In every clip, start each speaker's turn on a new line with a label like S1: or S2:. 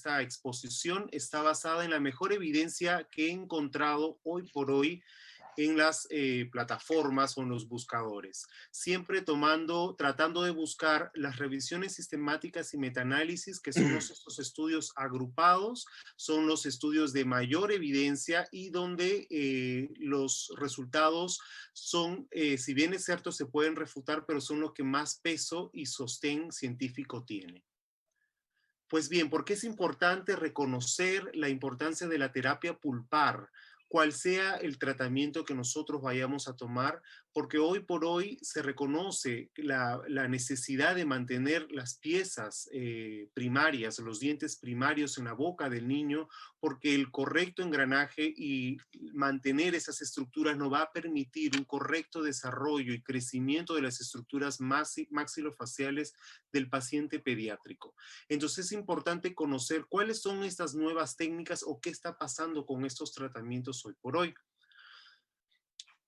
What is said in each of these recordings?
S1: esta exposición está basada en la mejor evidencia que he encontrado hoy por hoy en las plataformas o en los buscadores, siempre tratando de buscar las revisiones sistemáticas y metaanálisis, que son estos estudios agrupados, son los estudios de mayor evidencia y donde los resultados son, si bien es cierto, se pueden refutar, pero son los que más peso y sostén científico tienen. Pues bien, ¿por qué es importante reconocer la importancia de la terapia pulpar? Cual sea el tratamiento que nosotros vayamos a tomar, porque hoy por hoy se reconoce la necesidad de mantener las piezas primarias, los dientes primarios en la boca del niño, porque el correcto engranaje y mantener esas estructuras nos va a permitir un correcto desarrollo y crecimiento de las estructuras maxilofaciales del paciente pediátrico. Entonces es importante conocer cuáles son estas nuevas técnicas o qué está pasando con estos tratamientos hoy por hoy.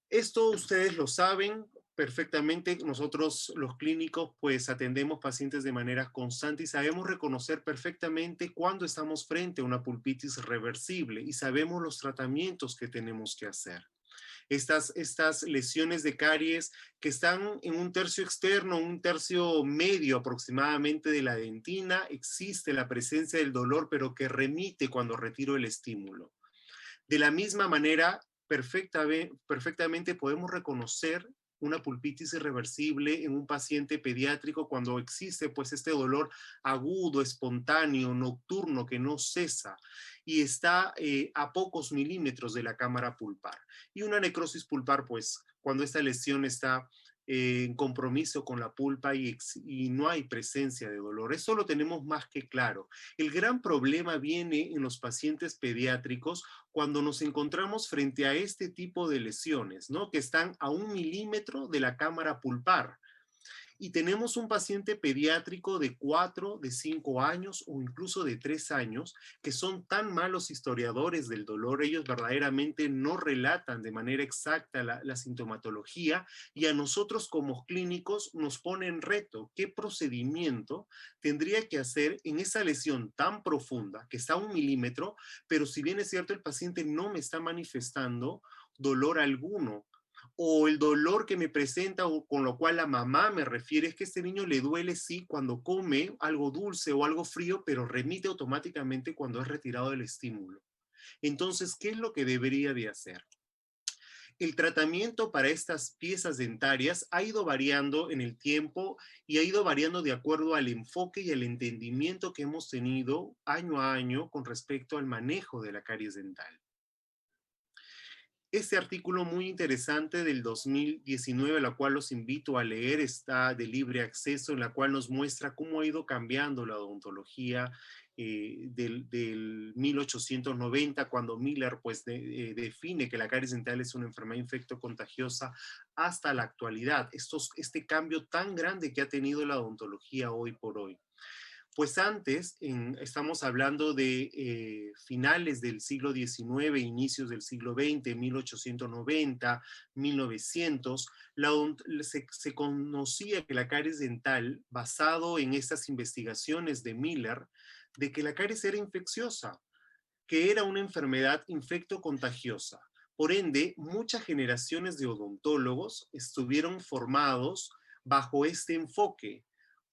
S1: Esto ustedes lo saben perfectamente. Nosotros los clínicos pues atendemos pacientes de manera constante y sabemos reconocer perfectamente cuando estamos frente a una pulpitis reversible y sabemos los tratamientos que tenemos que hacer. Estas lesiones de caries que están en un tercio externo, un tercio medio aproximadamente de la dentina, existe la presencia del dolor, pero que remite cuando retiro el estímulo. De la misma manera, perfectamente podemos reconocer una pulpitis irreversible en un paciente pediátrico cuando existe pues este dolor agudo, espontáneo, nocturno que no cesa y está a pocos milímetros de la cámara pulpar. Y una necrosis pulpar pues cuando esta lesión está en compromiso con la pulpa y no hay presencia de dolor. Eso lo tenemos más que claro. El gran problema viene en los pacientes pediátricos cuando nos encontramos frente a este tipo de lesiones, ¿no? Que están a 1 milímetro de la cámara pulpar. Y tenemos un paciente pediátrico de 4, de 5 años o incluso de 3 años que son tan malos historiadores del dolor, ellos verdaderamente no relatan de manera exacta la sintomatología y a nosotros como clínicos nos pone en reto qué procedimiento tendría que hacer en esa lesión tan profunda que está a 1 milímetro, pero si bien es cierto el paciente no me está manifestando dolor alguno, o el dolor que me presenta o con lo cual la mamá me refiere es que este niño le duele sí cuando come algo dulce o algo frío, pero remite automáticamente cuando es retirado del estímulo. Entonces, ¿qué es lo que debería de hacer? El tratamiento para estas piezas dentarias ha ido variando en el tiempo y ha ido variando de acuerdo al enfoque y al entendimiento que hemos tenido año a año con respecto al manejo de la caries dental. Este artículo muy interesante del 2019, la cual los invito a leer, está de libre acceso, en la cual nos muestra cómo ha ido cambiando la odontología del 1890, cuando Miller pues, define que la caries dental es una enfermedad infectocontagiosa, hasta la actualidad. Este cambio tan grande que ha tenido la odontología hoy por hoy. Pues antes, estamos hablando de finales del siglo XIX, inicios del siglo XX, 1890, 1900, se conocía que la caries dental, basado en estas investigaciones de Miller, de que la caries era infecciosa, que era una enfermedad infectocontagiosa. Por ende, muchas generaciones de odontólogos estuvieron formados bajo este enfoque.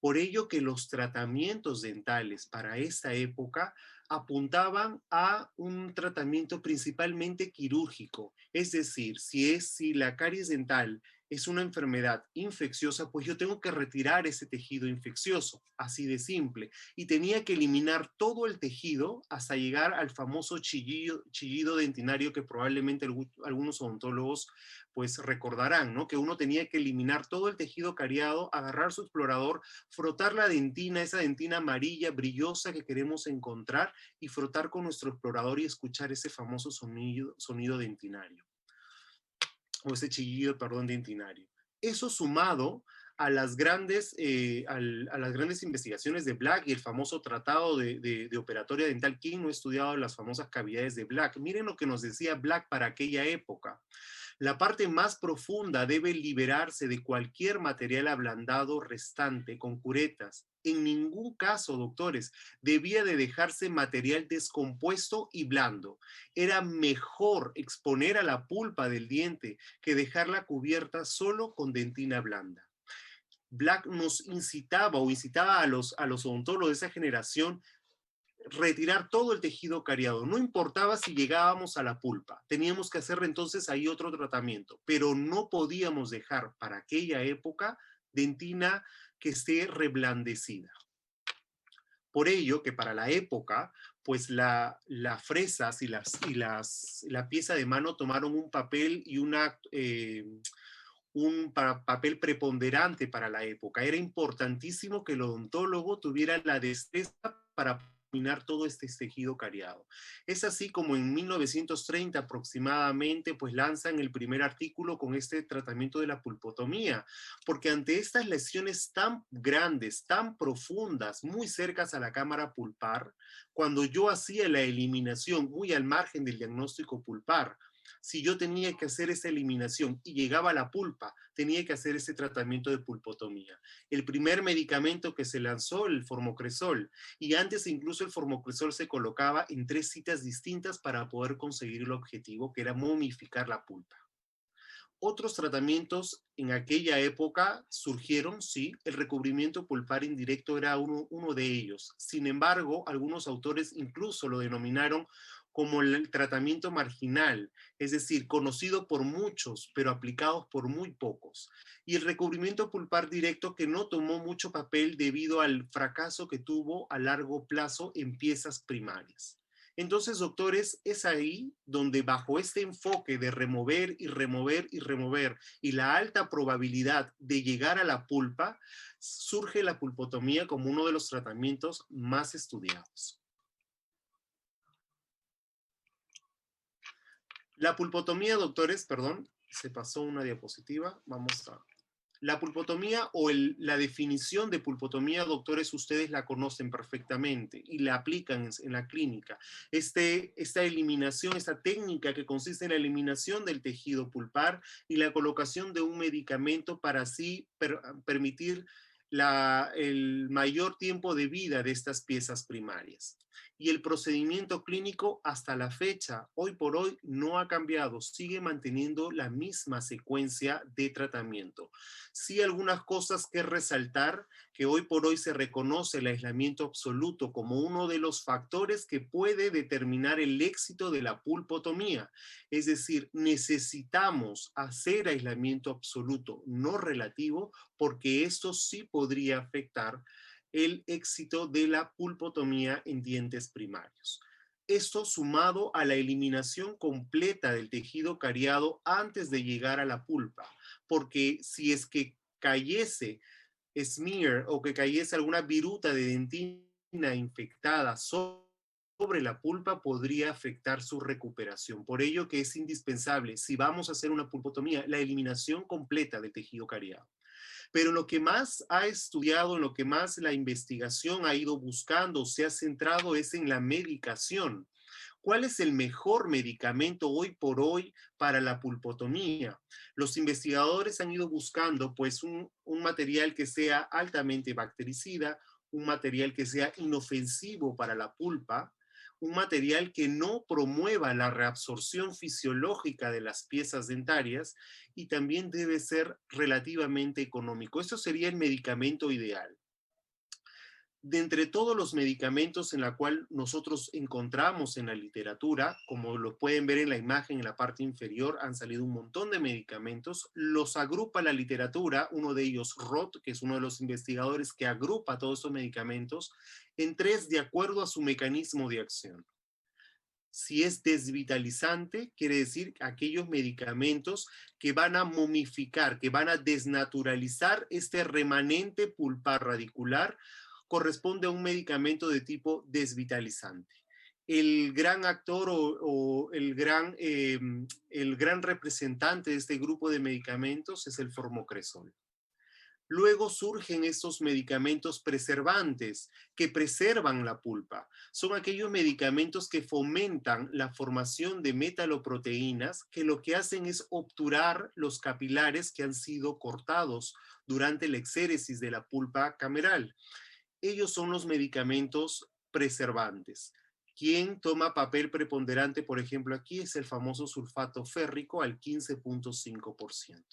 S1: Por ello que los tratamientos dentales para esta época apuntaban a un tratamiento principalmente quirúrgico. Es decir, si la caries dental es una enfermedad infecciosa, pues yo tengo que retirar ese tejido infeccioso, así de simple. Y tenía que eliminar todo el tejido hasta llegar al famoso chillido dentinario que probablemente algunos odontólogos pues recordarán, ¿no? Que uno tenía que eliminar todo el tejido cariado, agarrar su explorador, frotar la dentina, esa dentina amarilla, brillosa que queremos encontrar y frotar con nuestro explorador y escuchar ese famoso sonido dentinario, o ese chillido, perdón, dentinario. Eso sumado a las grandes investigaciones de Black y el famoso tratado de operatoria dental. ¿Quién no ha estudiado las famosas cavidades de Black? Miren lo que nos decía Black para aquella época. La parte más profunda debe liberarse de cualquier material ablandado restante con curetas. En ningún caso, doctores, debía de dejarse material descompuesto y blando. Era mejor exponer a la pulpa del diente que dejarla cubierta solo con dentina blanda. Black nos incitaba o incitaba a los odontólogos de esa generación retirar todo el tejido cariado. No importaba si llegábamos a la pulpa, teníamos que hacer entonces ahí otro tratamiento, pero no podíamos dejar para aquella época dentina que esté reblandecida. Por ello que para la época, pues las fresas la pieza de mano tomaron un papel y papel preponderante para la época. Era importantísimo que el odontólogo tuviera la destreza para dominar todo este tejido cariado. Es así como en 1930 aproximadamente, pues lanzan el primer artículo con este tratamiento de la pulpotomía, porque ante estas lesiones tan grandes, tan profundas, muy cercas a la cámara pulpar, cuando yo hacía la eliminación muy al margen del diagnóstico pulpar, si yo tenía que hacer esa eliminación y llegaba a la pulpa, tenía que hacer ese tratamiento de pulpotomía. El primer medicamento que se lanzó, el formocresol, y antes incluso el formocresol se colocaba en 3 citas distintas para poder conseguir el objetivo, que era momificar la pulpa. Otros tratamientos en aquella época surgieron, sí, el recubrimiento pulpar indirecto era uno de ellos. Sin embargo, algunos autores incluso lo denominaron como el tratamiento marginal, es decir, conocido por muchos, pero aplicados por muy pocos. Y el recubrimiento pulpar directo que no tomó mucho papel debido al fracaso que tuvo a largo plazo en piezas primarias. Entonces, doctores, es ahí donde bajo este enfoque de remover y remover y remover y la alta probabilidad de llegar a la pulpa, surge la pulpotomía como uno de los tratamientos más estudiados. La pulpotomía, doctores, perdón, se pasó una diapositiva, vamos a... La pulpotomía o la definición de pulpotomía, doctores, ustedes la conocen perfectamente y la aplican en la clínica. Esta eliminación, esta técnica que consiste en la eliminación del tejido pulpar y la colocación de un medicamento para así permitir el mayor tiempo de vida de estas piezas primarias. Y el procedimiento clínico hasta la fecha, hoy por hoy, no ha cambiado, sigue manteniendo la misma secuencia de tratamiento. Sí, algunas cosas que resaltar, que hoy por hoy se reconoce el aislamiento absoluto como uno de los factores que puede determinar el éxito de la pulpotomía. Es decir, necesitamos hacer aislamiento absoluto, no relativo, porque esto sí podría afectar el éxito de la pulpotomía en dientes primarios. Esto sumado a la eliminación completa del tejido cariado antes de llegar a la pulpa, porque si es que cayese smear o que cayese alguna viruta de dentina infectada sobre la pulpa, podría afectar su recuperación. Por ello que es indispensable, si vamos a hacer una pulpotomía, la eliminación completa del tejido cariado. Pero lo que más ha estudiado, en lo que más la investigación ha ido buscando, se ha centrado es en la medicación. ¿Cuál es el mejor medicamento hoy por hoy para la pulpotomía? Los investigadores han ido buscando pues un material que sea altamente bactericida, un material que sea inofensivo para la pulpa, un material que no promueva la reabsorción fisiológica de las piezas dentarias y también debe ser relativamente económico. Eso sería el medicamento ideal. De entre todos los medicamentos en la cual nosotros encontramos en la literatura, como lo pueden ver en la imagen en la parte inferior, han salido un montón de medicamentos, los agrupa la literatura, uno de ellos Roth, que es uno de los investigadores que agrupa todos estos medicamentos, en 3 de acuerdo a su mecanismo de acción. Si es desvitalizante, quiere decir aquellos medicamentos que van a momificar, que van a desnaturalizar este remanente pulpar radicular, corresponde a un medicamento de tipo desvitalizante. El gran actor o el gran representante de este grupo de medicamentos es el formocresol. Luego surgen estos medicamentos preservantes que preservan la pulpa. Son aquellos medicamentos que fomentan la formación de metaloproteínas que lo que hacen es obturar los capilares que han sido cortados durante la exéresis de la pulpa cameral. Ellos son los medicamentos preservantes. Quien toma papel preponderante, por ejemplo, aquí es el famoso sulfato férrico al 15,5%.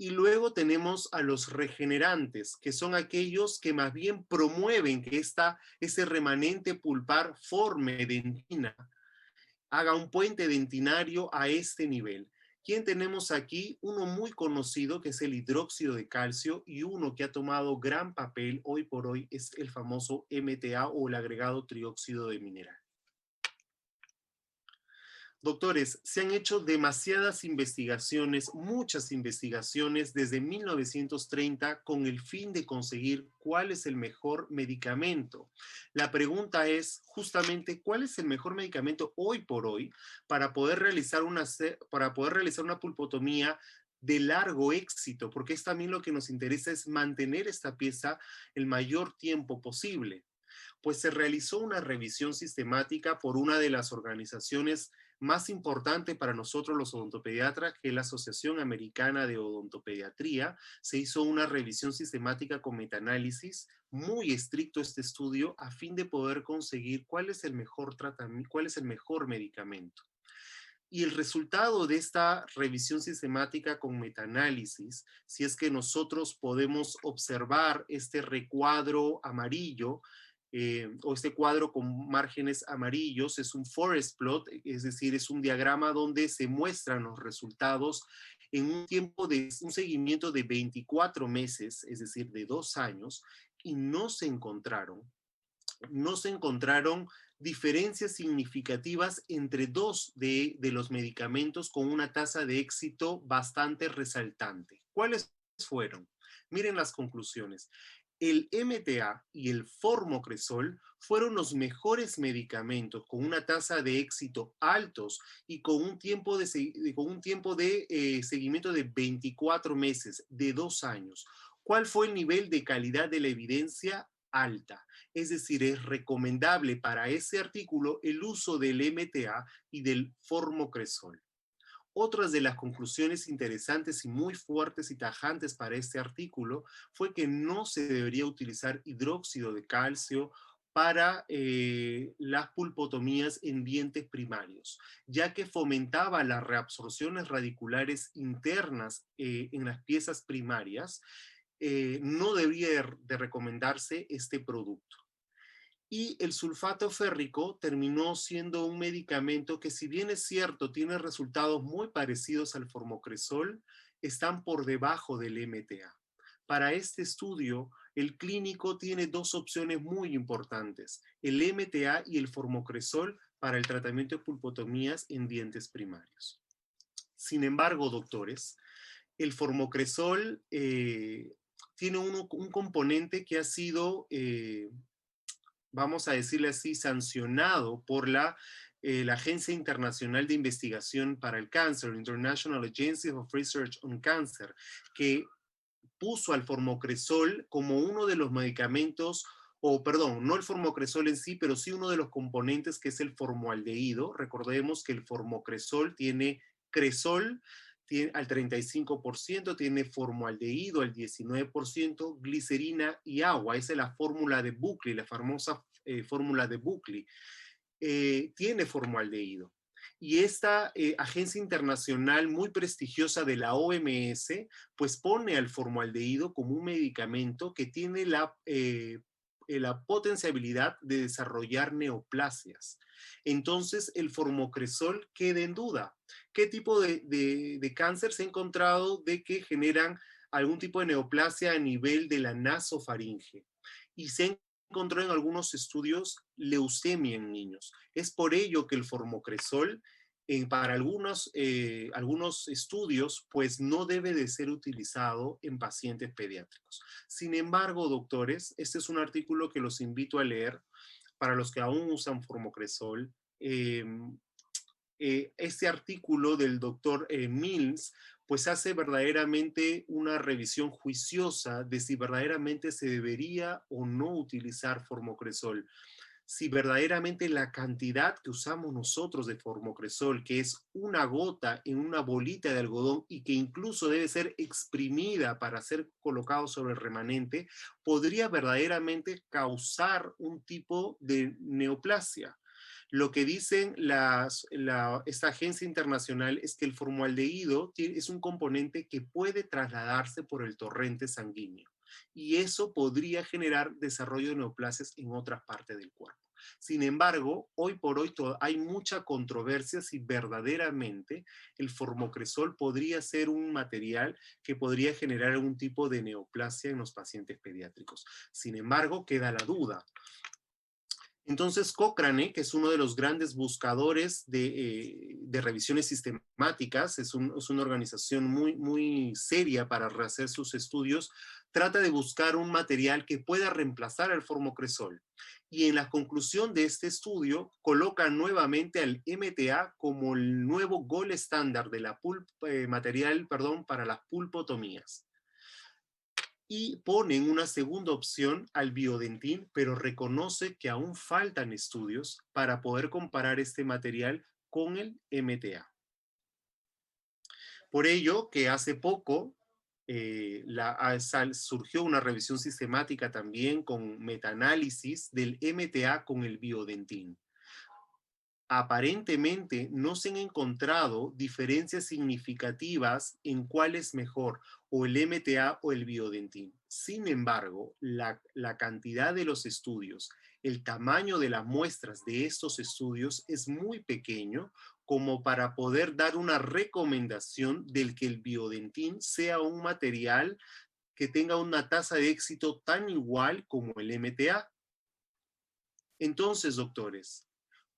S1: Y luego tenemos a los regenerantes, que son aquellos que más bien promueven que ese remanente pulpar forme dentina, haga un puente dentinario a este nivel. ¿Quién tenemos aquí? Uno muy conocido que es el hidróxido de calcio y uno que ha tomado gran papel hoy por hoy es el famoso MTA o el agregado trióxido de mineral. Doctores, se han hecho demasiadas investigaciones, muchas investigaciones desde 1930 con el fin de conseguir cuál es el mejor medicamento. La pregunta es justamente cuál es el mejor medicamento hoy por hoy para poder realizar una pulpotomía de largo éxito, porque es también lo que nos interesa es mantener esta pieza el mayor tiempo posible. Pues se realizó una revisión sistemática por una de las organizaciones más importantes para nosotros los odontopediatras, que es la Asociación Americana de Odontopediatría. Se hizo una revisión sistemática con metaanálisis, muy estricto este estudio, a fin de poder conseguir cuál es el mejor tratamiento, cuál es el mejor medicamento. Y el resultado de esta revisión sistemática con metaanálisis, si es que nosotros podemos observar este recuadro amarillo, o este cuadro con márgenes amarillos, es un forest plot, es decir, es un diagrama donde se muestran los resultados en un seguimiento de 24 meses, es decir, de 2 años, y no se encontraron diferencias significativas entre dos de los medicamentos con una tasa de éxito bastante resaltante. ¿Cuáles fueron? Miren las conclusiones. El MTA y el formocresol fueron los mejores medicamentos con una tasa de éxito altos y con un tiempo de seguimiento de 24 meses, de 2 años. ¿Cuál fue el nivel de calidad de la evidencia? Alta. Es decir, es recomendable para ese artículo el uso del MTA y del formocresol. Otras de las conclusiones interesantes y muy fuertes y tajantes para este artículo fue que no se debería utilizar hidróxido de calcio para las pulpotomías en dientes primarios, ya que fomentaba las reabsorciones radiculares internas en las piezas primarias. No debía de recomendarse este producto. Y el sulfato férrico terminó siendo un medicamento que, si bien es cierto, tiene resultados muy parecidos al formocresol, están por debajo del MTA. Para este estudio, el clínico tiene dos opciones muy importantes, el MTA y el formocresol para el tratamiento de pulpotomías en dientes primarios. Sin embargo, doctores, el formocresol tiene un componente que ha sido vamos a decirle así, sancionado por la Agencia Internacional de Investigación para el Cáncer, International Agency of Research on Cancer, que puso al formocresol como uno de los medicamentos, o perdón, no el formocresol en sí, pero sí uno de los componentes que es el formaldehído. Recordemos que el formocresol tiene cresol al 35%, tiene formaldehído al 19%, glicerina y agua. Esa es la fórmula de Buckley, la famosa fórmula de Buckley. Tiene formaldehído. Y esta agencia internacional muy prestigiosa de la OMS, pues pone al formaldehído como un medicamento que tiene la potencialidad de desarrollar neoplasias. Entonces, el formocresol queda en duda. ¿Qué tipo de cáncer se ha encontrado de que generan algún tipo de neoplasia a nivel de la nasofaringe? Y se encontró en algunos estudios leucemia en niños. Es por ello que el formocresol para algunos estudios, pues no debe de ser utilizado en pacientes pediátricos. Sin embargo, doctores, este es un artículo que los invito a leer para los que aún usan formocresol. Este artículo del doctor Mills pues hace verdaderamente una revisión juiciosa de si verdaderamente se debería o no utilizar formocresol, si verdaderamente la cantidad que usamos nosotros de formocresol, que es una gota en una bolita de algodón y que incluso debe ser exprimida para ser colocado sobre el remanente, podría verdaderamente causar un tipo de neoplasia. Lo que dicen esta agencia internacional es que el formaldehído es un componente que puede trasladarse por el torrente sanguíneo y eso podría generar desarrollo de neoplasias en otras partes del cuerpo. Sin embargo, hoy por hoy hay mucha controversia si verdaderamente el formocresol podría ser un material que podría generar algún tipo de neoplasia en los pacientes pediátricos. Sin embargo, queda la duda. Entonces, Cochrane, que es uno de los grandes buscadores de revisiones sistemáticas, es una organización muy seria para hacer sus estudios, trata de buscar un material que pueda reemplazar al formocresol. Y en la conclusión de este estudio, coloca nuevamente al MTA como el nuevo gold estándar de la material para las pulpotomías y ponen una segunda opción al biodentín, pero reconoce que aún faltan estudios para poder comparar este material con el MTA. Por ello, que hace poco surgió una revisión sistemática también con metaanálisis del MTA con el biodentín. Aparentemente no se han encontrado diferencias significativas en cuál es mejor, o el MTA o el biodentín. Sin embargo, la cantidad de los estudios, el tamaño de las muestras de estos estudios es muy pequeño como para poder dar una recomendación del que el biodentín sea un material que tenga una tasa de éxito tan igual como el MTA. Entonces, doctores,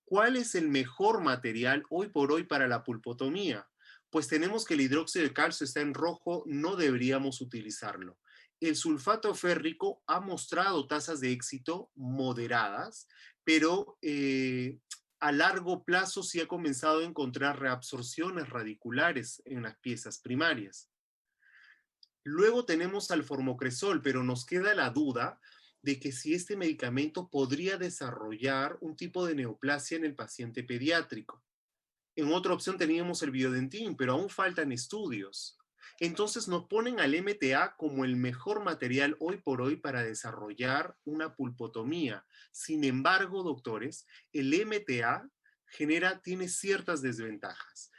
S1: ¿cuál es el mejor material hoy por hoy para la pulpotomía? Pues tenemos que el hidróxido de calcio está en rojo, no deberíamos utilizarlo. El sulfato férrico ha mostrado tasas de éxito moderadas, pero a largo plazo sí ha comenzado a encontrar reabsorciones radiculares en las piezas primarias. Luego tenemos al formocresol, pero nos queda la duda de que si este medicamento podría desarrollar un tipo de neoplasia en el paciente pediátrico. En otra opción teníamos el biodentín, pero aún faltan estudios. Entonces nos ponen al MTA como el mejor material hoy por hoy para desarrollar una pulpotomía. Sin embargo, doctores, el MTA tiene ciertas desventajas.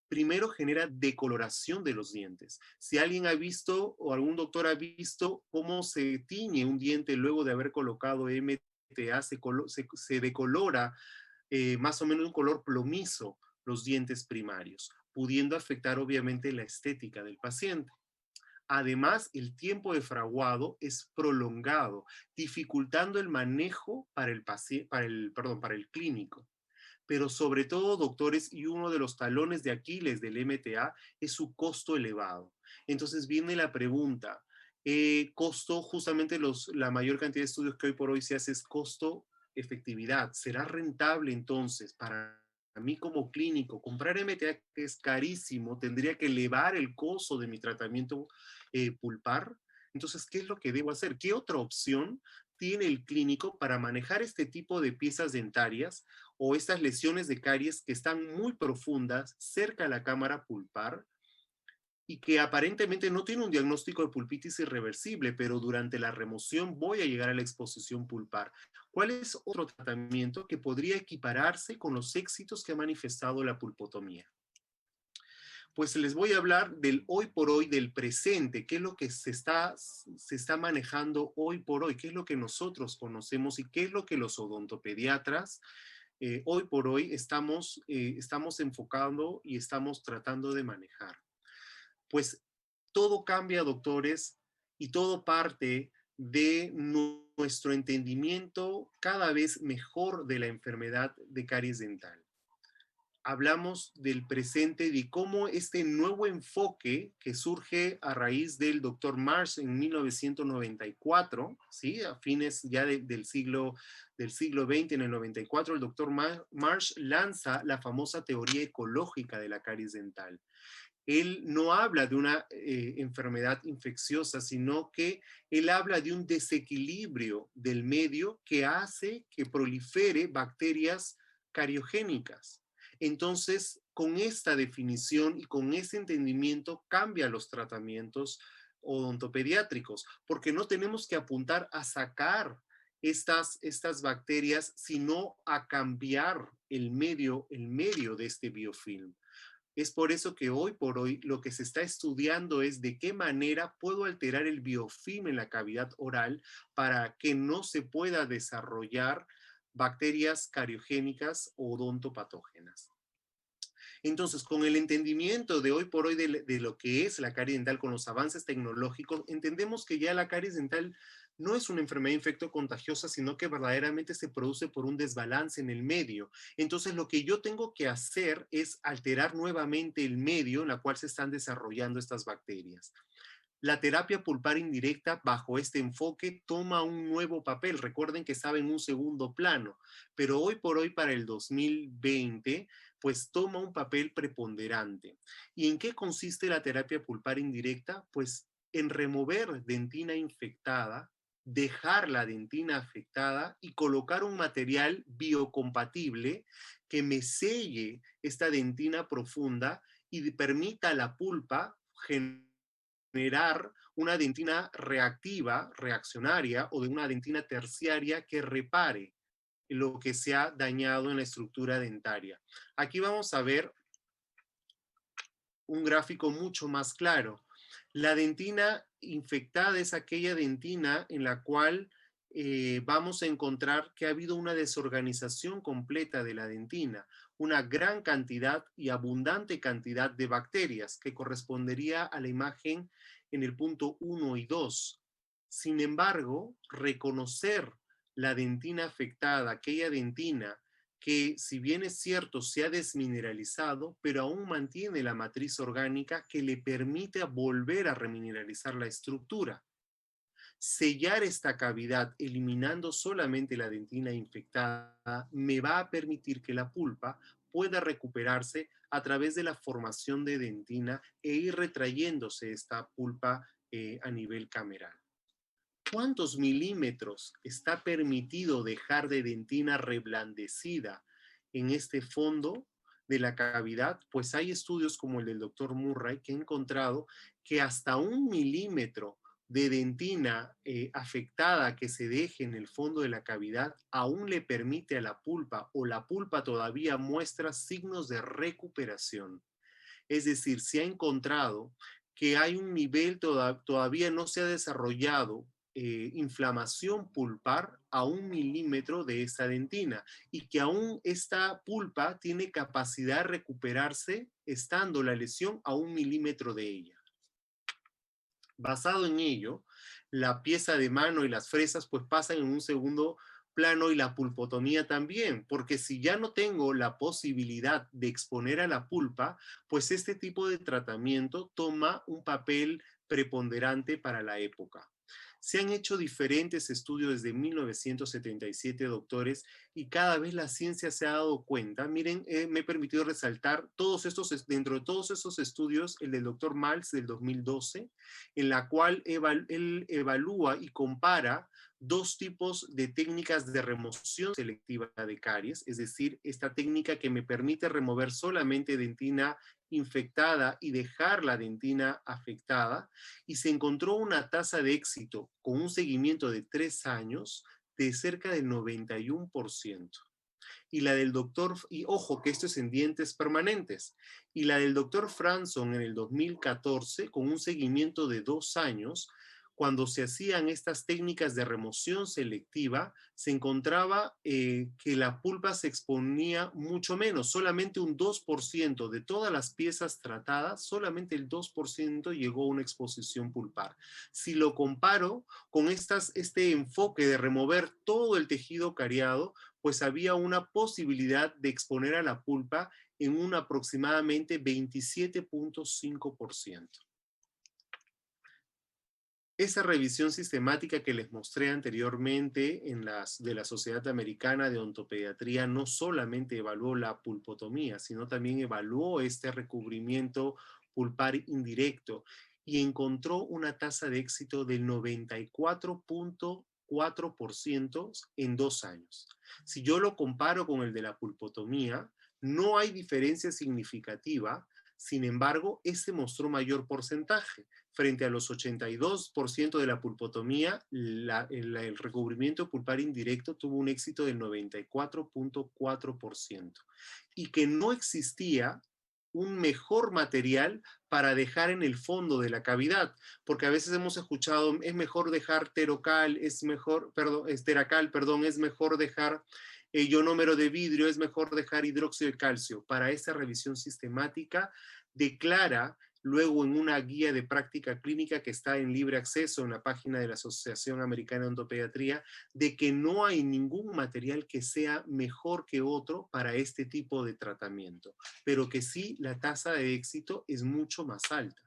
S1: Primero, genera decoloración de los dientes. Si alguien ha visto o algún doctor ha visto cómo se tiñe un diente luego de haber colocado MTA, se decolora más o menos un color plomizo los dientes primarios, pudiendo afectar obviamente la estética del paciente. Además, el tiempo de fraguado es prolongado, dificultando el manejo para el clínico. Pero sobre todo, doctores, y uno de los talones de Aquiles del MTA es su costo elevado. Entonces viene la pregunta, costo, justamente la mayor cantidad de estudios que hoy por hoy se hace es costo-efectividad. ¿Será rentable entonces para mí como clínico comprar MTA, que es carísimo, tendría que elevar el costo de mi tratamiento pulpar? Entonces, ¿qué es lo que debo hacer? ¿Qué otra opción tiene el clínico para manejar este tipo de piezas dentarias o estas lesiones de caries que están muy profundas cerca de la cámara pulpar y que aparentemente no tiene un diagnóstico de pulpitis irreversible, pero durante la remoción voy a llegar a la exposición pulpar? ¿Cuál es otro tratamiento que podría equipararse con los éxitos que ha manifestado la pulpotomía? Pues les voy a hablar del hoy por hoy, del presente, qué es lo que se está manejando hoy por hoy, qué es lo que nosotros conocemos y qué es lo que los odontopediatras hoy por hoy estamos enfocando y estamos tratando de manejar. Pues todo cambia, doctores, y todo parte de nuestro entendimiento cada vez mejor de la enfermedad de caries dental. hablamos del presente, de cómo este nuevo enfoque que surge a raíz del doctor Marsh en 1994, ¿sí? A fines ya del siglo XX, en el 94, el doctor Marsh lanza la famosa teoría ecológica de la caries dental. Él no habla de una enfermedad infecciosa, sino que él habla de un desequilibrio del medio que hace que prolifere bacterias cariogénicas. Entonces, con esta definición y con ese entendimiento cambia los tratamientos odontopediátricos, porque no tenemos que apuntar a sacar estas bacterias, sino a cambiar el medio de este biofilm. Es por eso que hoy por hoy lo que se está estudiando es de qué manera puedo alterar el biofilm en la cavidad oral para que no se pueda desarrollar bacterias cariogénicas o odontopatógenas. Entonces, con el entendimiento de hoy por hoy de lo que es la caries dental, con los avances tecnológicos, entendemos que ya la caries dental no es una enfermedad infectocontagiosa, sino que verdaderamente se produce por un desbalance en el medio. Entonces, lo que yo tengo que hacer es alterar nuevamente el medio en el cual se están desarrollando estas bacterias. La terapia pulpar indirecta bajo este enfoque toma un nuevo papel. Recuerden que estaba en un segundo plano, pero hoy por hoy para el 2020, pues toma un papel preponderante. ¿Y en qué consiste la terapia pulpar indirecta? Pues en remover dentina infectada, dejar la dentina afectada y colocar un material biocompatible que me selle esta dentina profunda y permita a la pulpa generar una dentina reactiva, reaccionaria, o de una dentina terciaria que repare lo que se ha dañado en la estructura dentaria. Aquí vamos a ver un gráfico mucho más claro. La dentina infectada es aquella dentina en la cual vamos a encontrar que ha habido una desorganización completa de la dentina, una gran cantidad y abundante cantidad de bacterias que correspondería a la imagen en el punto 1 y 2. Sin embargo, reconocer la dentina afectada, aquella dentina que, si bien es cierto, se ha desmineralizado, pero aún mantiene la matriz orgánica que le permite volver a remineralizar la estructura. Sellar esta cavidad eliminando solamente la dentina infectada me va a permitir que la pulpa pueda recuperarse a través de la formación de dentina e ir retrayéndose esta pulpa a nivel cameral. ¿Cuántos milímetros está permitido dejar de dentina reblandecida en este fondo de la cavidad? Pues hay estudios como el del doctor Murray que ha encontrado que hasta 1 milímetro de dentina afectada que se deje en el fondo de la cavidad aún le permite a la pulpa, o la pulpa todavía muestra signos de recuperación. Es decir, se ha encontrado que hay un nivel todavía no se ha desarrollado inflamación pulpar a 1 milímetro de esta dentina, y que aún esta pulpa tiene capacidad de recuperarse estando la lesión a 1 milímetro de ella. Basado en ello, la pieza de mano y las fresas pues pasan en un segundo plano, y la pulpotomía también, porque si ya no tengo la posibilidad de exponer a la pulpa, pues este tipo de tratamiento toma un papel preponderante para la época. Se han hecho diferentes estudios desde 1977, doctores, y cada vez la ciencia se ha dado cuenta. Miren, me he permitido resaltar dentro de todos esos estudios, el del doctor Maltz del 2012, en la cual él evalúa y compara dos tipos de técnicas de remoción selectiva de caries, es decir, esta técnica que me permite remover solamente dentina infectada y dejar la dentina afectada, y se encontró una tasa de éxito con un seguimiento de 3 años de cerca del 91%. Y la del doctor, y ojo que esto es en dientes permanentes, y la del doctor Franson en el 2014, con un seguimiento de 2 años, cuando se hacían estas técnicas de remoción selectiva, se encontraba que la pulpa se exponía mucho menos, solamente un 2% de todas las piezas tratadas, solamente el 2% llegó a una exposición pulpar. Si lo comparo con este enfoque de remover todo el tejido cariado, pues había una posibilidad de exponer a la pulpa en un aproximadamente 27.5%. Esa revisión sistemática que les mostré anteriormente de la Sociedad Americana de Odontopediatría no solamente evaluó la pulpotomía, sino también evaluó este recubrimiento pulpar indirecto y encontró una tasa de éxito del 94.4% en 2 años. Si yo lo comparo con el de la pulpotomía, no hay diferencia significativa. Sin embargo, este mostró mayor porcentaje. Frente a los 82% de la pulpotomía, el recubrimiento pulpar indirecto tuvo un éxito del 94.4%. Y que no existía un mejor material para dejar en el fondo de la cavidad, porque a veces hemos escuchado, es mejor dejar teracal, es mejor dejar ionómero de vidrio, es mejor dejar hidróxido de calcio. Para esta revisión sistemática, declara luego en una guía de práctica clínica que está en libre acceso en la página de la Asociación Americana de Odontopediatría, de que no hay ningún material que sea mejor que otro para este tipo de tratamiento, pero que sí la tasa de éxito es mucho más alta.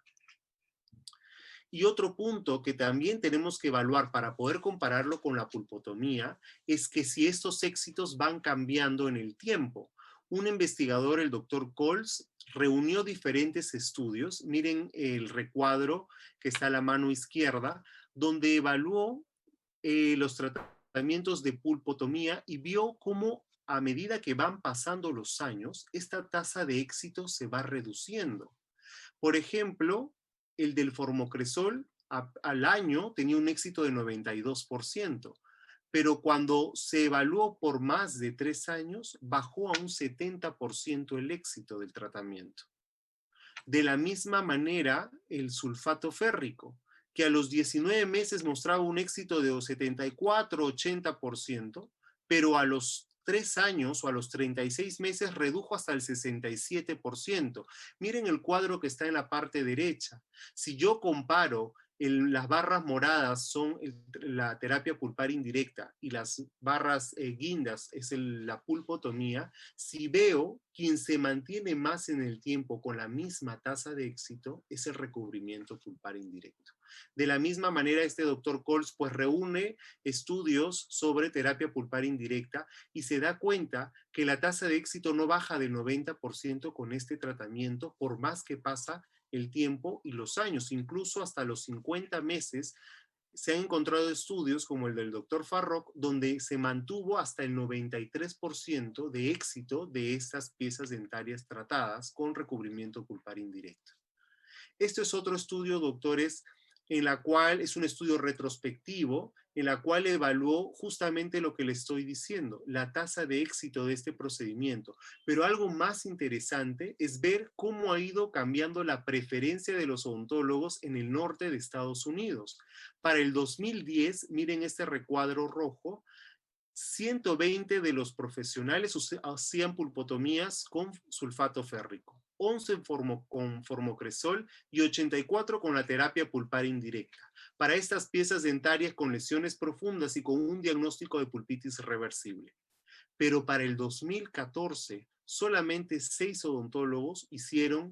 S1: Y otro punto que también tenemos que evaluar para poder compararlo con la pulpotomía es que si estos éxitos van cambiando en el tiempo. Un investigador, el doctor Coles, reunió diferentes estudios. Miren el recuadro que está a la mano izquierda, donde evaluó los tratamientos de pulpotomía y vio cómo a medida que van pasando los años, esta tasa de éxito se va reduciendo. Por ejemplo, el del formocresol al año tenía un éxito de 92%, pero cuando se evaluó por más de 3 años, bajó a un 70% el éxito del tratamiento. De la misma manera, el sulfato férrico, que a los 19 meses mostraba un éxito de 74-80%, pero a los 3 años o a los 36 meses redujo hasta el 67%. Miren el cuadro que está en la parte derecha. Si yo comparo las barras moradas son la terapia pulpar indirecta y las barras guindas es la pulpotomía, si veo quien se mantiene más en el tiempo con la misma tasa de éxito es el recubrimiento pulpar indirecto. De la misma manera, este doctor Coles pues reúne estudios sobre terapia pulpar indirecta y se da cuenta que la tasa de éxito no baja del 90% con este tratamiento por más que pasa el tiempo y los años, incluso hasta los 50 meses. Se han encontrado estudios como el del doctor Farrock, donde se mantuvo hasta el 93% de éxito de estas piezas dentarias tratadas con recubrimiento pulpar indirecto. Este es otro estudio, doctores, en la cual es un estudio retrospectivo, en la cual evaluó justamente lo que le estoy diciendo, la tasa de éxito de este procedimiento. Pero algo más interesante es ver cómo ha ido cambiando la preferencia de los odontólogos en el norte de Estados Unidos. Para el 2010, miren este recuadro rojo, 120 de los profesionales hacían pulpotomías con sulfato férrico, 11 con formocresol y 84 con la terapia pulpar indirecta. Para estas piezas dentarias con lesiones profundas y con un diagnóstico de pulpitis reversible. Pero para el 2014, solamente 6 odontólogos hicieron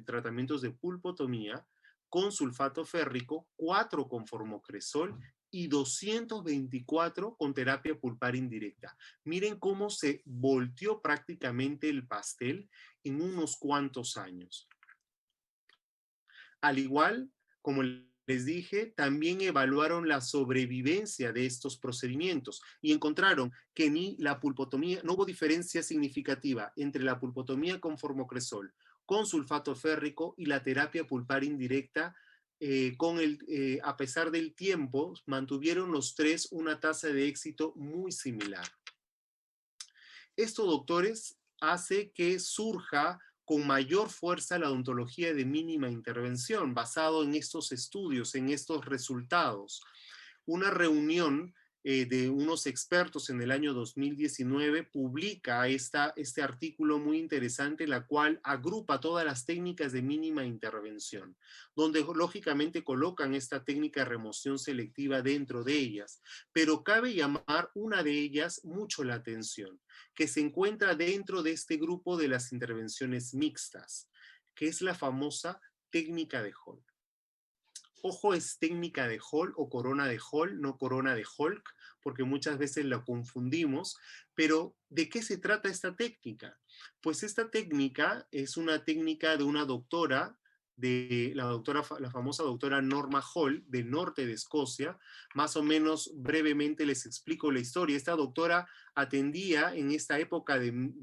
S1: tratamientos de pulpotomía con sulfato férrico, 4 con formocresol y 224 con terapia pulpar indirecta. Miren cómo se volteó prácticamente el pastel en unos cuantos años. Al igual, como les dije, también evaluaron la sobrevivencia de estos procedimientos y encontraron que ni la pulpotomía, no hubo diferencia significativa entre la pulpotomía con formocresol, con sulfato férrico y la terapia pulpar indirecta. A pesar del tiempo, mantuvieron los tres una tasa de éxito muy similar. Esto, doctores, hace que surja con mayor fuerza la odontología de mínima intervención, basado en estos estudios, en estos resultados. Una reunión de unos expertos en el año 2019 publica este artículo muy interesante, en la cual agrupa todas las técnicas de mínima intervención, donde lógicamente colocan esta técnica de remoción selectiva dentro de ellas, pero cabe llamar una de ellas mucho la atención, que se encuentra dentro de este grupo de las intervenciones mixtas, que es la famosa técnica de Hall. Ojo, es técnica de Hall o corona de Hall, no corona de Holk, porque muchas veces la confundimos. Pero, ¿de qué se trata esta técnica? Pues esta técnica es una técnica de una doctora, la famosa doctora Norma Hall, del norte de Escocia. Más o menos brevemente les explico la historia. Esta doctora atendía en esta época del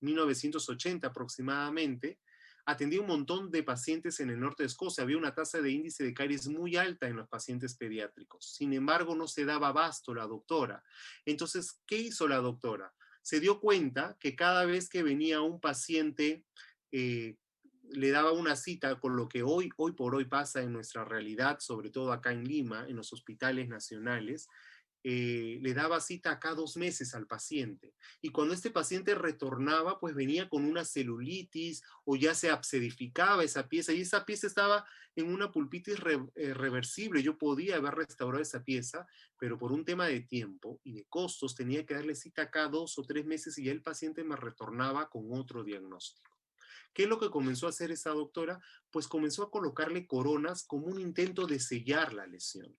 S1: 1980 aproximadamente, atendía un montón de pacientes en el norte de Escocia. Había una tasa de índice de caries muy alta en los pacientes pediátricos. Sin embargo, no se daba abasto la doctora. Entonces, ¿qué hizo la doctora? Se dio cuenta que cada vez que venía un paciente, le daba una cita, con lo que hoy por hoy pasa en nuestra realidad, sobre todo acá en Lima, en los hospitales nacionales. Le daba cita cada 2 meses al paciente. Y cuando este paciente retornaba, pues venía con una celulitis o ya se abscedificaba esa pieza, y esa pieza estaba en una pulpitis reversible. Yo podía haber restaurado esa pieza, pero por un tema de tiempo y de costos tenía que darle cita cada 2 o 3 meses, y ya el paciente me retornaba con otro diagnóstico. ¿Qué es lo que comenzó a hacer esa doctora? Pues comenzó a colocarle coronas como un intento de sellar la lesión.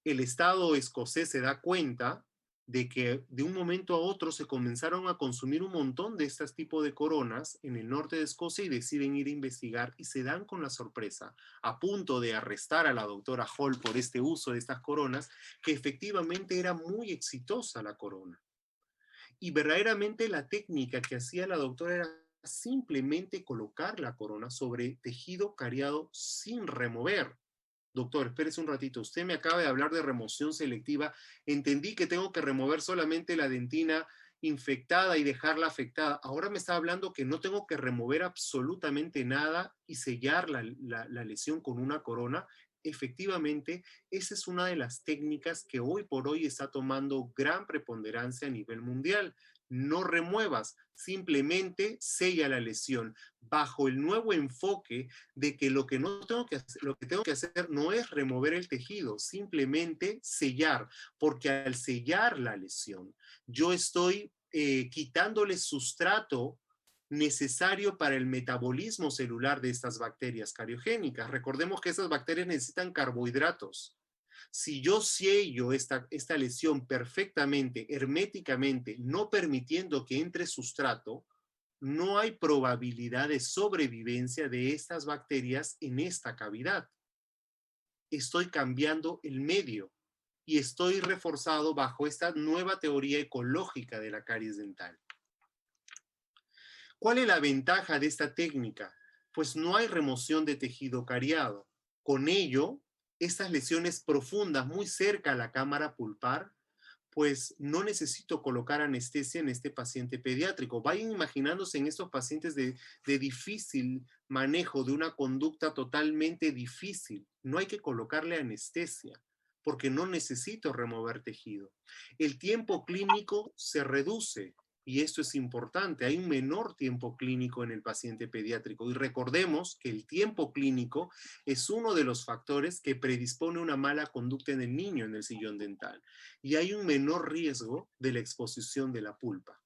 S1: El Estado escocés se da cuenta de que de un momento a otro se comenzaron a consumir un montón de estos tipos de coronas en el norte de Escocia, y deciden ir a investigar, y se dan con la sorpresa, a punto de arrestar a la doctora Hall por este uso de estas coronas, que efectivamente era muy exitosa la corona. Y verdaderamente la técnica que hacía la doctora era simplemente colocar la corona sobre tejido cariado sin remover. Doctor, espérese un ratito. Usted me acaba de hablar de remoción selectiva. Entendí que tengo que remover solamente la dentina infectada y dejarla afectada. Ahora me está hablando que no tengo que remover absolutamente nada y sellar la lesión con una corona. Efectivamente, esa es una de las técnicas que hoy por hoy está tomando gran preponderancia a nivel mundial. No remuevas, simplemente sella la lesión bajo el nuevo enfoque de que lo que tengo que hacer no es remover el tejido, simplemente sellar, porque al sellar la lesión, yo estoy quitándole sustrato necesario para el metabolismo celular de estas bacterias cariogénicas. Recordemos que esas bacterias necesitan carbohidratos. Si yo sello esta lesión perfectamente, herméticamente, no permitiendo que entre sustrato, no hay probabilidad de sobrevivencia de estas bacterias en esta cavidad. Estoy cambiando el medio y estoy reforzado bajo esta nueva teoría ecológica de la caries dental. ¿Cuál es la ventaja de esta técnica? Pues no hay remoción de tejido cariado. Con ello, estas lesiones profundas muy cerca a la cámara pulpar, pues no necesito colocar anestesia en este paciente pediátrico. Vayan imaginándose en estos pacientes de difícil manejo, de una conducta totalmente difícil. No hay que colocarle anestesia, porque no necesito remover tejido. El tiempo clínico se reduce, y esto es importante. Hay un menor tiempo clínico en el paciente pediátrico. Y recordemos que el tiempo clínico es uno de los factores que predispone una mala conducta en el niño en el sillón dental. Y hay un menor riesgo de la exposición de la pulpa.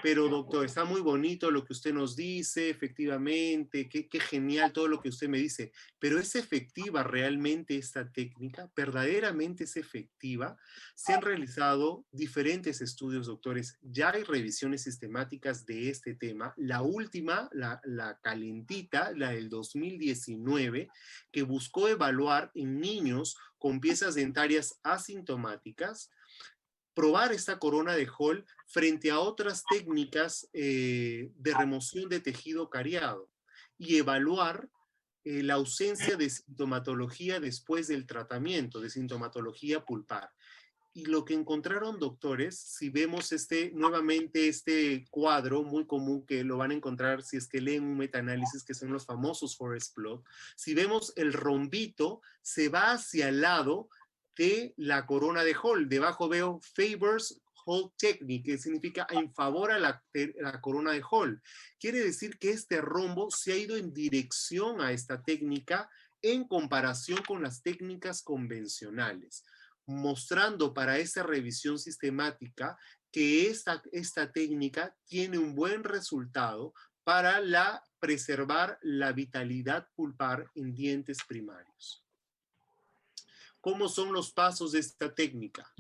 S1: Pero doctor, está muy bonito lo que usted nos dice, efectivamente, qué genial todo lo que usted me dice, pero ¿es efectiva realmente esta técnica? ¿Verdaderamente es efectiva? Se han realizado diferentes estudios, doctores, ya hay revisiones sistemáticas de este tema. La última, la calentita, la del 2019, que buscó evaluar en niños con piezas dentarias asintomáticas, probar esta corona de Hall frente a otras técnicas de remoción de tejido cariado, y evaluar la ausencia de sintomatología después del tratamiento, de sintomatología pulpar. Y lo que encontraron, doctores, si vemos nuevamente este cuadro muy común que lo van a encontrar si es que leen un metaanálisis, que son los famosos forest plot, si vemos el rombito, se va hacia el lado de la corona de Hall. Debajo veo favors Hall technique, que significa en favor a la corona de Hall. Quiere decir que este rombo se ha ido en dirección a esta técnica en comparación con las técnicas convencionales, mostrando para esa revisión sistemática que esta técnica tiene un buen resultado para preservar la vitalidad pulpar en dientes primarios. ¿Cómo son los pasos de esta técnica?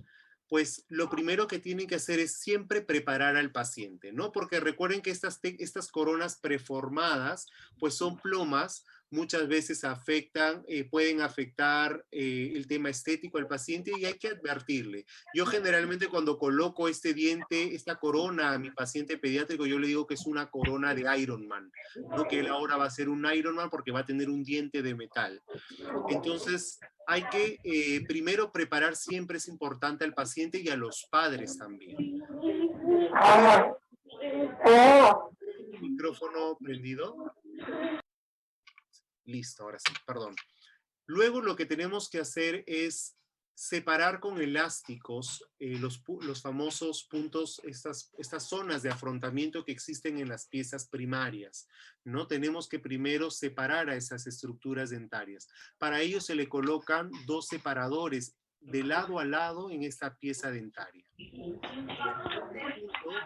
S1: Pues lo primero que tienen que hacer es siempre preparar al paciente, ¿no? Porque recuerden que estas coronas preformadas, pues son plomas, muchas veces pueden afectar el tema estético al paciente y hay que advertirle. Yo generalmente cuando coloco este diente, esta corona a mi paciente pediátrico, yo le digo que es una corona de Iron Man, ¿no? Que él ahora va a ser un Iron Man porque va a tener un diente de metal. Entonces, hay que primero preparar, siempre es importante al paciente y a los padres también. ¿Micrófono prendido? Listo, ahora sí, perdón. Luego lo que tenemos que hacer es separar con elásticos los famosos puntos, estas zonas de afrontamiento que existen en las piezas primarias, ¿no? Tenemos que primero separar a esas estructuras dentarias. Para ello se le colocan dos separadores de lado a lado en esta pieza dentaria. Lo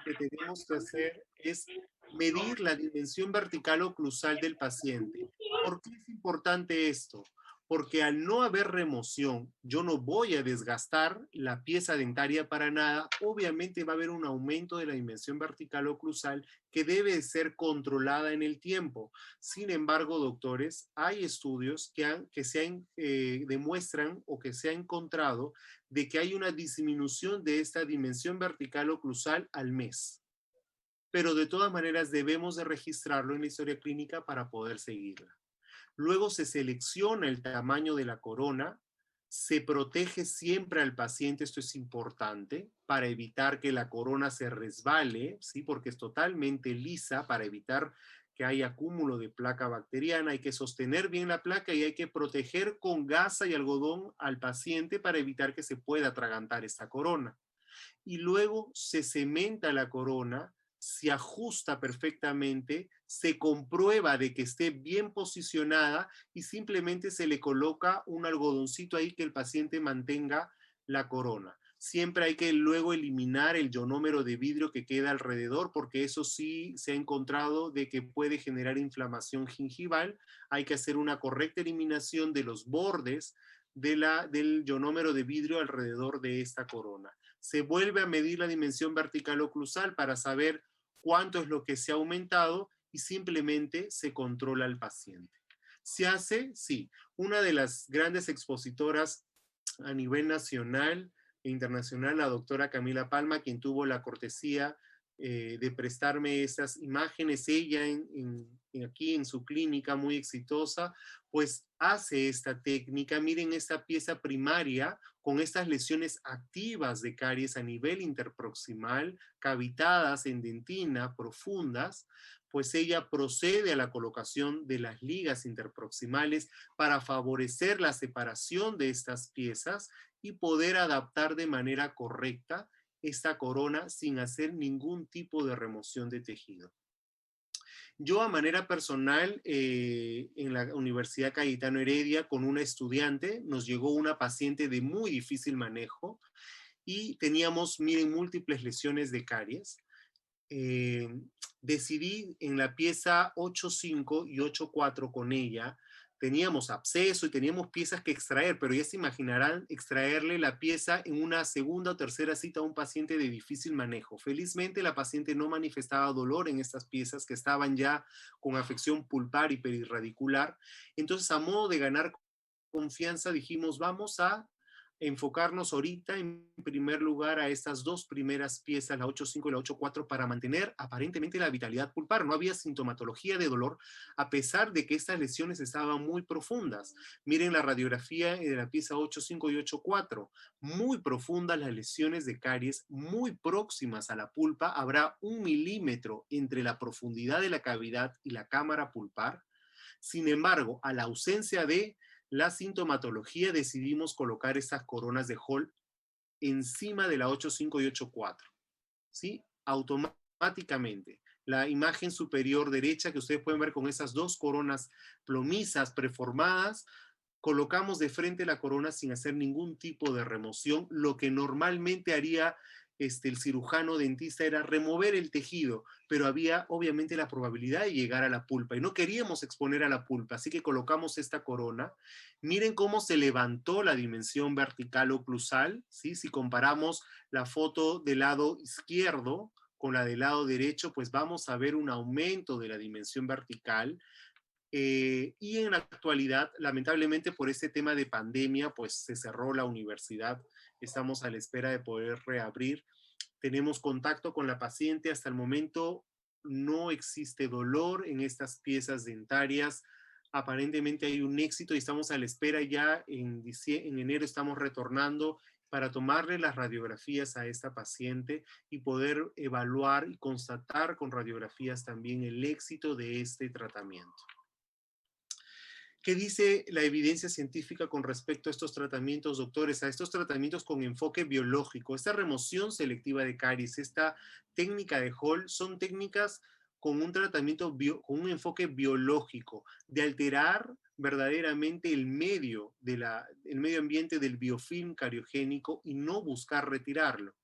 S1: que tenemos que hacer es medir la dimensión vertical oclusal del paciente. ¿Por qué es importante esto? Porque al no haber remoción, yo no voy a desgastar la pieza dentaria para nada. Obviamente va a haber un aumento de la dimensión vertical oclusal que debe ser controlada en el tiempo. Sin embargo, doctores, hay estudios que demuestran o que se ha encontrado de que hay una disminución de esta dimensión vertical oclusal al mes. Pero de todas maneras debemos de registrarlo en la historia clínica para poder seguirla. Luego se selecciona el tamaño de la corona, se protege siempre al paciente, esto es importante, para evitar que la corona se resbale, ¿sí? Porque es totalmente lisa, para evitar que haya acúmulo de placa bacteriana. Hay que sostener bien la placa y hay que proteger con gasa y algodón al paciente para evitar que se pueda atragantar esta corona. Y luego se cementa la corona, se ajusta perfectamente, se comprueba de que esté bien posicionada y simplemente se le coloca un algodoncito ahí que el paciente mantenga la corona. Siempre hay que luego eliminar el ionómero de vidrio que queda alrededor, porque eso sí se ha encontrado de que puede generar inflamación gingival. Hay que hacer una correcta eliminación de los bordes del ionómero de vidrio alrededor de esta corona. Se vuelve a medir la dimensión vertical oclusal para saber cuánto es lo que se ha aumentado y simplemente se controla al paciente. ¿Se hace? Sí. Una de las grandes expositoras a nivel nacional e internacional, la doctora Camila Palma, quien tuvo la cortesía de prestarme estas imágenes, ella aquí en su clínica muy exitosa, pues hace esta técnica. Miren esta pieza primaria con estas lesiones activas de caries a nivel interproximal, cavitadas en dentina profundas, pues ella procede a la colocación de las ligas interproximales para favorecer la separación de estas piezas y poder adaptar de manera correcta esta corona sin hacer ningún tipo de remoción de tejido. Yo a manera personal, en la Universidad Cayetano Heredia, con una estudiante, nos llegó una paciente de muy difícil manejo y teníamos, miren, múltiples lesiones de caries. Decidí en la pieza 8.5 y 8.4 con ella, teníamos absceso y teníamos piezas que extraer, pero ya se imaginarán extraerle la pieza en una segunda o tercera cita a un paciente de difícil manejo. Felizmente la paciente no manifestaba dolor en estas piezas que estaban ya con afección pulpar y perirradicular. Entonces, a modo de ganar confianza, dijimos, vamos a enfocarnos ahorita en primer lugar a estas dos primeras piezas, la 8.5 y la 8.4, para mantener aparentemente la vitalidad pulpar. No había sintomatología de dolor, a pesar de que estas lesiones estaban muy profundas. Miren la radiografía de la pieza 8.5 y 8.4. Muy profundas las lesiones de caries, muy próximas a la pulpa. Habrá 1 milímetro entre la profundidad de la cavidad y la cámara pulpar. Sin embargo, a la ausencia de la sintomatología, decidimos colocar estas coronas de Hall encima de la 8.5 y 8.4, ¿sí? Automáticamente. La imagen superior derecha que ustedes pueden ver con esas dos coronas plomizas preformadas, colocamos de frente la corona sin hacer ningún tipo de remoción. Lo que normalmente haría el cirujano dentista era remover el tejido, pero había obviamente la probabilidad de llegar a la pulpa y no queríamos exponer a la pulpa, así que colocamos esta corona. Miren cómo se levantó la dimensión vertical oclusal, ¿sí? Si comparamos la foto del lado izquierdo con la del lado derecho, pues vamos a ver un aumento de la dimensión vertical. Y en la actualidad, lamentablemente por este tema de pandemia, pues se cerró la universidad. Estamos a la espera de poder reabrir. Tenemos contacto con la paciente. Hasta el momento no existe dolor en estas piezas dentarias. Aparentemente hay un éxito y estamos a la espera ya. En enero estamos retornando para tomarle las radiografías a esta paciente y poder evaluar y constatar con radiografías también el éxito de este tratamiento. ¿Qué dice la evidencia científica con respecto a estos tratamientos, doctores? A estos tratamientos con enfoque biológico. Esta remoción selectiva de caries, esta técnica de Hall, son técnicas con un tratamiento, con un enfoque biológico, de alterar verdaderamente el medio ambiente del biofilm cariogénico y no buscar retirarlo.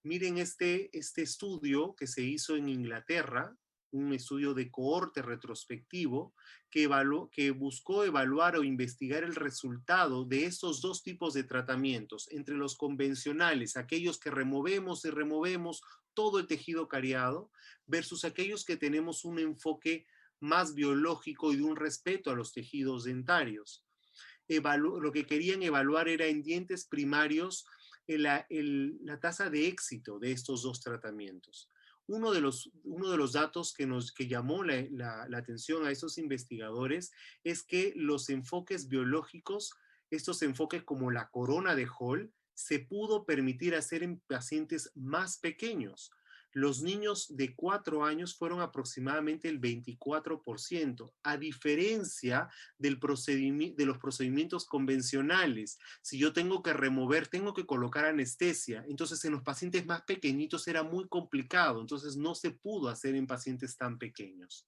S1: Miren este estudio que se hizo en Inglaterra, un estudio de cohorte retrospectivo que buscó evaluar o investigar el resultado de estos dos tipos de tratamientos, entre los convencionales, aquellos que removemos y removemos todo el tejido cariado, versus aquellos que tenemos un enfoque más biológico y de un respeto a los tejidos dentarios. Lo que querían evaluar era en dientes primarios la tasa de éxito de estos dos tratamientos. Uno de los datos que llamó la atención a estos investigadores es que los enfoques biológicos, estos enfoques como la corona de Hall, se pudo permitir hacer en pacientes más pequeños. Los niños de 4 años fueron aproximadamente el 24%, a diferencia de los procedimientos convencionales. Si yo tengo que remover, tengo que colocar anestesia. Entonces, en los pacientes más pequeñitos era muy complicado. Entonces, no se pudo hacer en pacientes tan pequeños.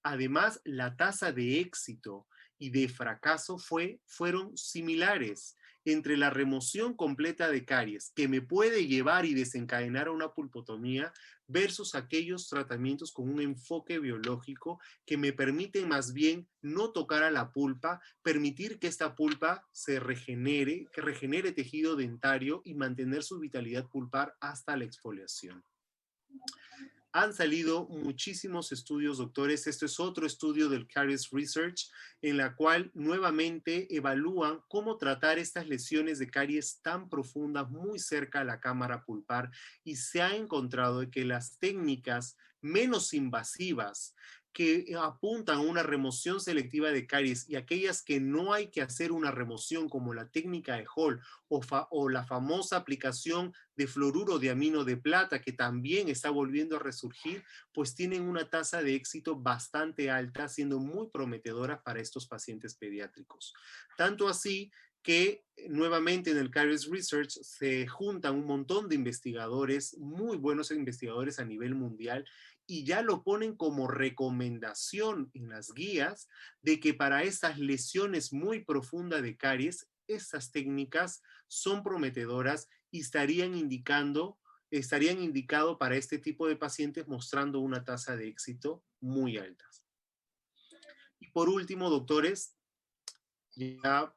S1: Además, la tasa de éxito y de fracaso fueron similares entre la remoción completa de caries, que me puede llevar y desencadenar a una pulpotomía, versus aquellos tratamientos con un enfoque biológico que me permiten más bien no tocar a la pulpa, permitir que esta pulpa se regenere, que regenere tejido dentario y mantener su vitalidad pulpar hasta la exfoliación. Han salido muchísimos estudios, doctores. Este es otro estudio del Caries Research, en la cual nuevamente evalúan cómo tratar estas lesiones de caries tan profundas, muy cerca a la cámara pulpar, y se ha encontrado que las técnicas menos invasivas que apuntan a una remoción selectiva de caries y aquellas que no hay que hacer una remoción, como la técnica de Hall o la famosa aplicación de fluoruro de amino de plata, que también está volviendo a resurgir, pues tienen una tasa de éxito bastante alta, siendo muy prometedoras para estos pacientes pediátricos. Tanto así que nuevamente en el Caries Research se juntan un montón de investigadores, muy buenos investigadores a nivel mundial, y ya lo ponen como recomendación en las guías de que para estas lesiones muy profundas de caries, estas técnicas son prometedoras y estarían indicado para este tipo de pacientes, mostrando una tasa de éxito muy alta. Y por último, doctores, ya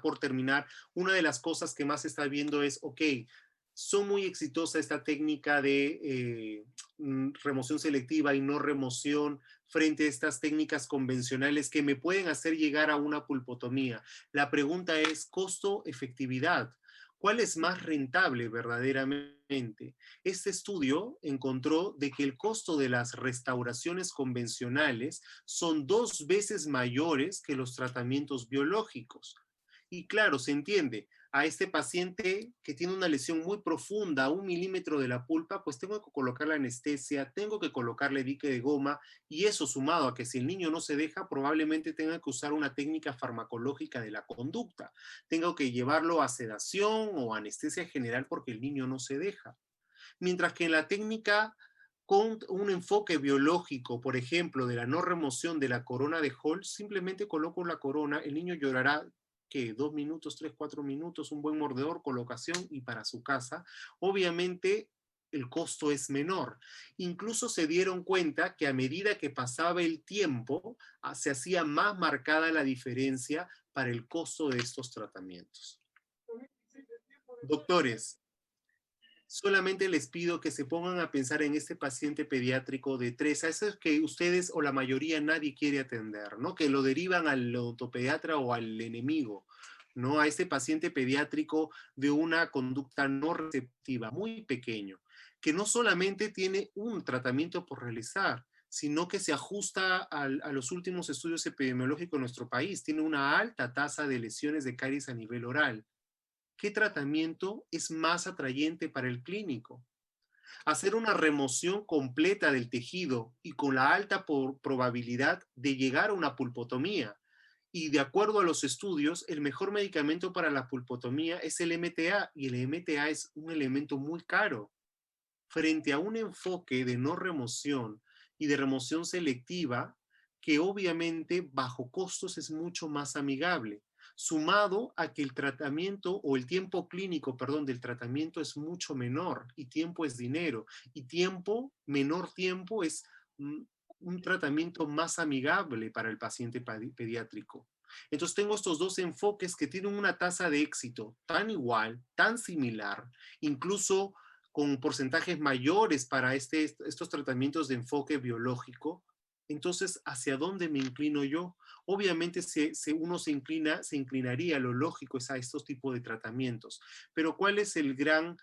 S1: por terminar, una de las cosas que más se está viendo es, ok, son muy exitosa esta técnica de remoción selectiva y no remoción frente a estas técnicas convencionales que me pueden hacer llegar a una pulpotomía? La pregunta es costo-efectividad. ¿Cuál es más rentable verdaderamente? Este estudio encontró de que el costo de las restauraciones convencionales son 2 veces mayores que los tratamientos biológicos. Y claro, se entiende, a este paciente que tiene una lesión muy profunda, 1 milímetro de la pulpa, pues tengo que colocarle anestesia, tengo que colocarle dique de goma, y eso sumado a que si el niño no se deja, probablemente tenga que usar una técnica farmacológica de la conducta. Tengo que llevarlo a sedación o anestesia general porque el niño no se deja. Mientras que en la técnica con un enfoque biológico, por ejemplo, de la no remoción de la corona de Hall, simplemente coloco la corona, el niño llorará, ¿qué? 2 minutos, 3, 4 minutos, un buen mordedor, colocación y para su casa. Obviamente el costo es menor. Incluso se dieron cuenta que a medida que pasaba el tiempo, se hacía más marcada la diferencia para el costo de estos tratamientos. Doctores, solamente les pido que se pongan a pensar en este paciente pediátrico de 3, a esos que ustedes o la mayoría nadie quiere atender, ¿no? Que lo derivan al odontopediatra o al enemigo, ¿no? A este paciente pediátrico de una conducta no receptiva, muy pequeño, que no solamente tiene un tratamiento por realizar, sino que se ajusta a los últimos estudios epidemiológicos en nuestro país. Tiene una alta tasa de lesiones de caries a nivel oral. ¿Qué tratamiento es más atrayente para el clínico? Hacer una remoción completa del tejido y con la alta probabilidad de llegar a una pulpotomía. Y de acuerdo a los estudios, el mejor medicamento para la pulpotomía es el MTA, y el MTA es un elemento muy caro. Frente a un enfoque de no remoción y de remoción selectiva, que obviamente bajo costos es mucho más amigable, sumado a que el tratamiento o el tiempo clínico, perdón, del tratamiento es mucho menor, y tiempo es dinero, y menor tiempo es un tratamiento más amigable para el paciente pediátrico. Entonces tengo estos dos enfoques que tienen una tasa de éxito tan igual, tan similar, incluso con porcentajes mayores para estos tratamientos de enfoque biológico. Entonces, ¿hacia dónde me inclino yo? Obviamente, uno se inclinaría, lo lógico es a estos tipos de tratamientos. Pero ¿cuál es el gran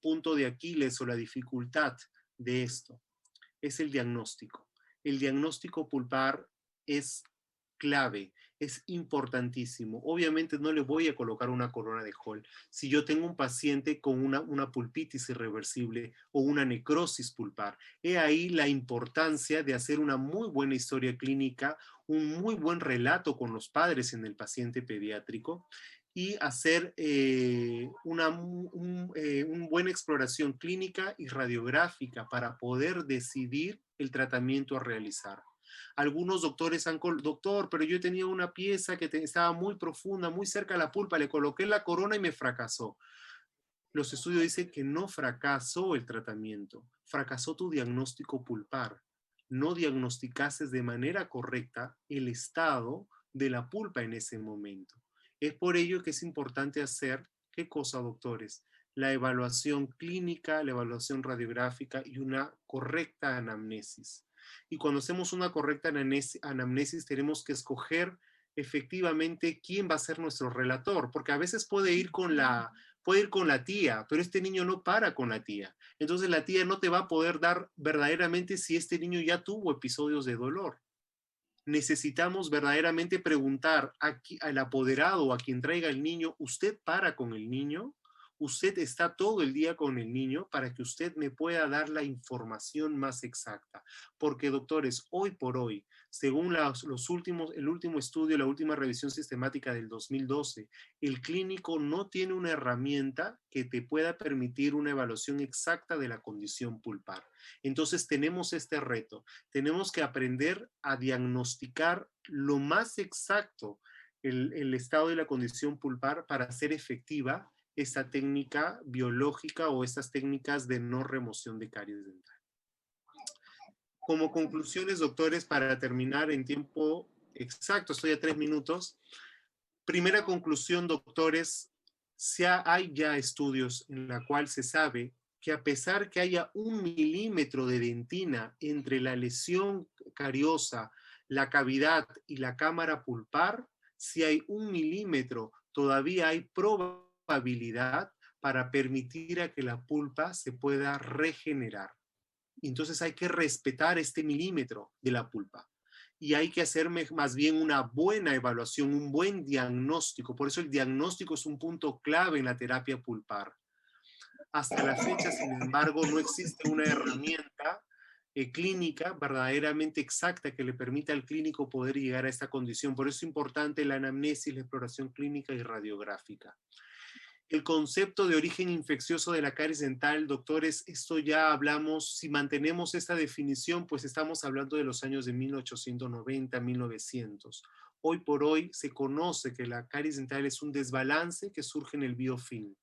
S1: punto de Aquiles o la dificultad de esto? Es el diagnóstico. El diagnóstico pulpar es clave, es importantísimo. Obviamente no le voy a colocar una corona de Hall si yo tengo un paciente con una pulpitis irreversible o una necrosis pulpar. He ahí la importancia de hacer una muy buena historia clínica, un muy buen relato con los padres en el paciente pediátrico, y hacer una buena exploración clínica y radiográfica para poder decidir el tratamiento a realizar. Algunos doctores doctor, pero yo tenía una pieza que estaba muy profunda, muy cerca de la pulpa, le coloqué la corona y me fracasó. Los estudios dicen que no fracasó el tratamiento, fracasó tu diagnóstico pulpar. No diagnosticaste de manera correcta el estado de la pulpa en ese momento. Es por ello que es importante hacer, ¿qué cosa, doctores? La evaluación clínica, la evaluación radiográfica y una correcta anamnesis. Y cuando hacemos una correcta anamnesis, tenemos que escoger efectivamente quién va a ser nuestro relator, porque a veces puede ir con la tía, pero este niño no para con la tía. Entonces la tía no te va a poder dar verdaderamente si este niño ya tuvo episodios de dolor. Necesitamos verdaderamente preguntar al apoderado o a quien traiga el niño, ¿usted para con el niño? ¿Usted está todo el día con el niño? Para que usted me pueda dar la información más exacta. Porque, doctores, hoy por hoy, según el último estudio, la última revisión sistemática del 2012, el clínico no tiene una herramienta que te pueda permitir una evaluación exacta de la condición pulpar. Entonces tenemos este reto. Tenemos que aprender a diagnosticar lo más exacto el estado de la condición pulpar para hacer efectiva esta técnica biológica o estas técnicas de no remoción de caries dental. Como conclusiones, doctores, para terminar en tiempo exacto, estoy a 3 minutos. Primera conclusión, doctores, hay ya estudios en la cual se sabe que a pesar que haya 1 milímetro de dentina entre la lesión cariosa, la cavidad y la cámara pulpar, si hay 1 milímetro, todavía hay probabilidad para permitir a que la pulpa se pueda regenerar. Entonces hay que respetar este milímetro de la pulpa. Y hay que hacer más bien una buena evaluación, un buen diagnóstico. Por eso el diagnóstico es un punto clave en la terapia pulpar. Hasta la fecha, sin embargo, no existe una herramienta clínica verdaderamente exacta que le permita al clínico poder llegar a esta condición. Por eso es importante la anamnesis, la exploración clínica y radiográfica. El concepto de origen infeccioso de la caries dental, doctores, esto ya hablamos, si mantenemos esta definición, pues estamos hablando de los años de 1890, 1900. Hoy por hoy se conoce que la caries dental es un desbalance que surge en el biofilm.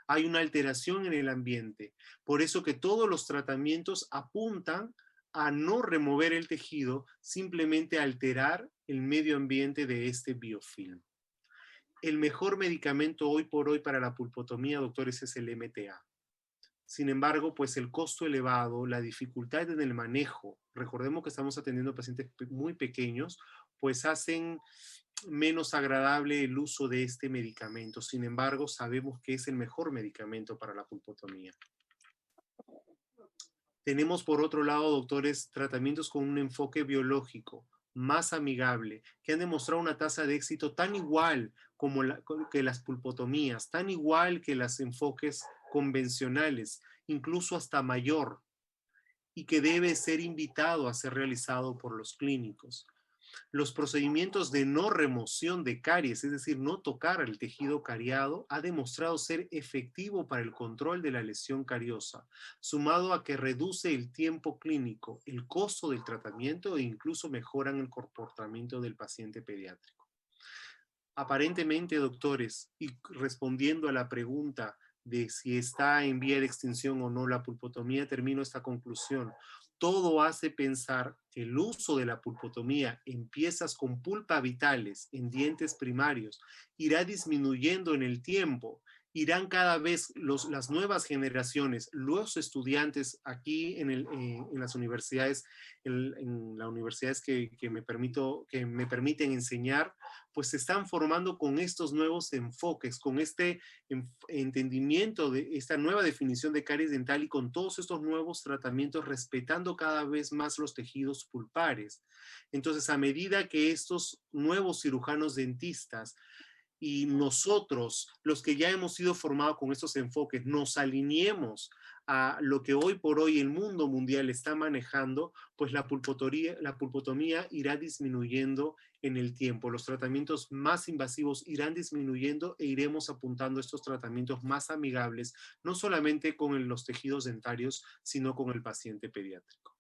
S1: Hay una alteración en el ambiente. Por eso que todos los tratamientos apuntan a no remover el tejido, simplemente alterar el medio ambiente de este biofilm. El mejor medicamento hoy por hoy para la pulpotomía, doctores, es el MTA. Sin embargo, pues el costo elevado, la dificultad en el manejo, recordemos que estamos atendiendo pacientes muy pequeños, pues hacen menos agradable el uso de este medicamento. Sin embargo, sabemos que es el mejor medicamento para la pulpotomía. Tenemos por otro lado, doctores, tratamientos con un enfoque biológico, más amigable, que han demostrado una tasa de éxito tan igual como que las pulpotomías, tan igual que los enfoques convencionales, incluso hasta mayor, y que debe ser invitado a ser realizado por los clínicos. Los procedimientos de no remoción de caries, es decir, no tocar el tejido cariado, ha demostrado ser efectivo para el control de la lesión cariosa, sumado a que reduce el tiempo clínico, el costo del tratamiento e incluso mejoran el comportamiento del paciente pediátrico. Aparentemente, doctores, y respondiendo a la pregunta de si está en vía de extinción o no la pulpotomía, termino esta conclusión. Todo hace pensar que el uso de la pulpotomía en piezas con pulpa vitales, en dientes primarios, irá disminuyendo en el tiempo. Irán cada vez las nuevas generaciones, los estudiantes aquí en las universidades, en las universidades que me permiten enseñar, pues se están formando con estos nuevos enfoques, con este entendimiento de esta nueva definición de caries dental y con todos estos nuevos tratamientos, respetando cada vez más los tejidos pulpares. Entonces, a medida que estos nuevos cirujanos dentistas y nosotros, los que ya hemos sido formados con estos enfoques, nos alineemos a lo que hoy por hoy el mundo mundial está manejando, pues la pulpotomía irá disminuyendo en el tiempo. Los tratamientos más invasivos irán disminuyendo e iremos apuntando a estos tratamientos más amigables, no solamente con los tejidos dentarios, sino con el paciente pediátrico.